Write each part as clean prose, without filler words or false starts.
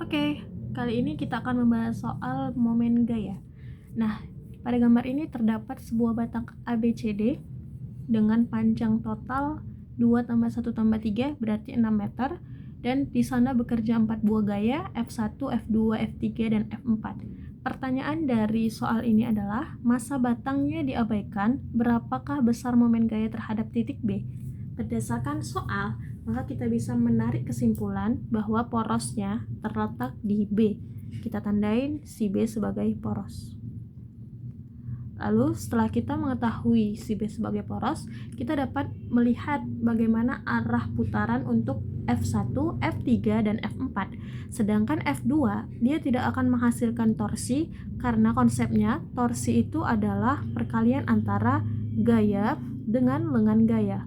Oke, kali ini kita akan membahas soal momen gaya. Nah, pada gambar ini terdapat sebuah batang ABCD dengan panjang total 2 tambah 1 tambah 3 berarti 6 meter, dan di sana bekerja 4 buah gaya F1, F2, F3, dan F4. Pertanyaan dari soal ini adalah, masa batangnya diabaikan, berapakah besar momen gaya terhadap titik B? Berdasarkan soal, maka kita bisa menarik kesimpulan bahwa porosnya terletak di B. Kita tandain si B sebagai poros. Lalu setelah kita mengetahui si B sebagai poros, kita dapat melihat bagaimana arah putaran untuk F1, F3, dan F4. Sedangkan F2, dia tidak akan menghasilkan torsi karena konsepnya torsi itu adalah perkalian antara gaya dengan lengan gaya.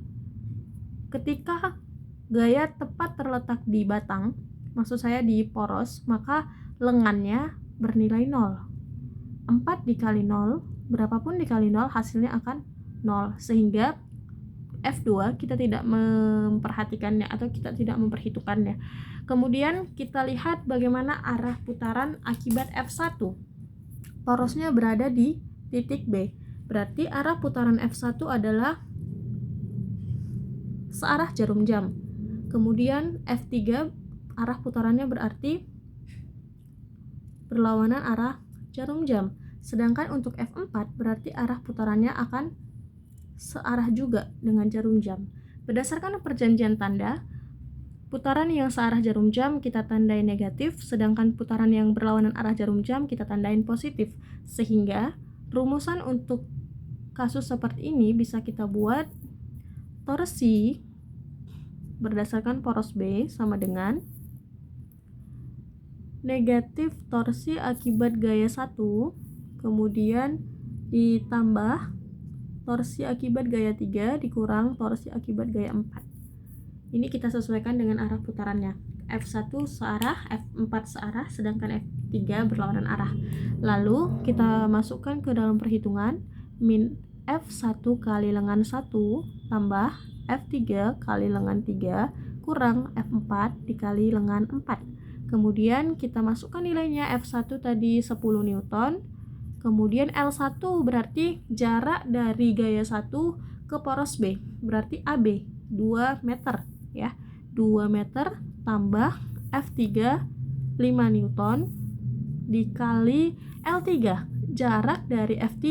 Ketika gaya tepat terletak di batang, maksud saya di poros, maka lengannya bernilai 0. 4 dikali 0, berapapun dikali 0 hasilnya akan 0, sehingga F2 kita tidak memperhatikannya atau kita tidak memperhitungkannya. Kemudian kita lihat bagaimana arah putaran akibat F1. Porosnya berada di titik B, berarti arah putaran F1 adalah searah jarum jam. Kemudian F3 arah putarannya berarti berlawanan arah jarum jam. Sedangkan untuk F4 berarti arah putarannya akan searah juga dengan jarum jam. Berdasarkan perjanjian tanda, putaran yang searah jarum jam kita tandai negatif, sedangkan putaran yang berlawanan arah jarum jam kita tandain positif. Sehingga rumusan untuk kasus seperti ini bisa kita buat torsi berdasarkan poros B sama dengan negatif torsi akibat gaya 1 kemudian ditambah torsi akibat gaya 3 dikurang torsi akibat gaya 4. Ini kita sesuaikan dengan arah putarannya. F1 searah, F4 searah, sedangkan F3 berlawanan arah. Lalu kita masukkan ke dalam perhitungan min F1 kali lengan 1 tambah F3 kali lengan 3 kurang F4 dikali lengan 4. Kemudian kita masukkan nilainya. F1 tadi 10 Newton. Kemudian L1 berarti jarak dari gaya 1 ke poros B, berarti AB 2 meter ya. 2 meter tambah F3 5 Newton dikali L3, jarak dari F3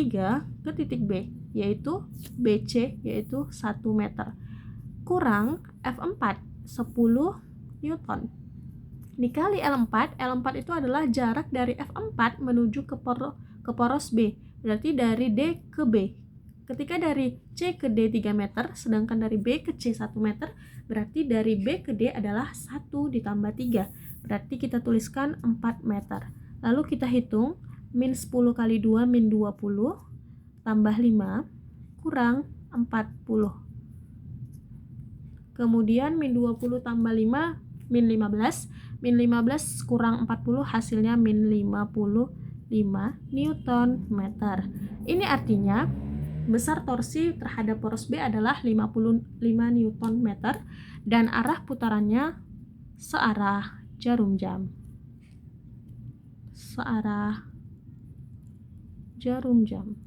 ke titik B yaitu BC yaitu 1 meter kurang F4 10 Newton dikali L4. L4 itu adalah jarak dari F4 menuju ke poros B, berarti dari D ke B. Ketika dari C ke D 3 meter, sedangkan dari B ke C 1 meter, berarti dari B ke D adalah 1 ditambah 3, berarti kita tuliskan 4 meter. Lalu kita hitung, min 10 kali 2 min 20 tambah 5 kurang 40. Kemudian min 20 tambah 5 min 15, min 15 kurang 40 hasilnya min 55 Newton meter. Ini artinya besar torsi terhadap poros B adalah 55 Newton meter dan arah putarannya searah jarum jam. Searah jarum jam.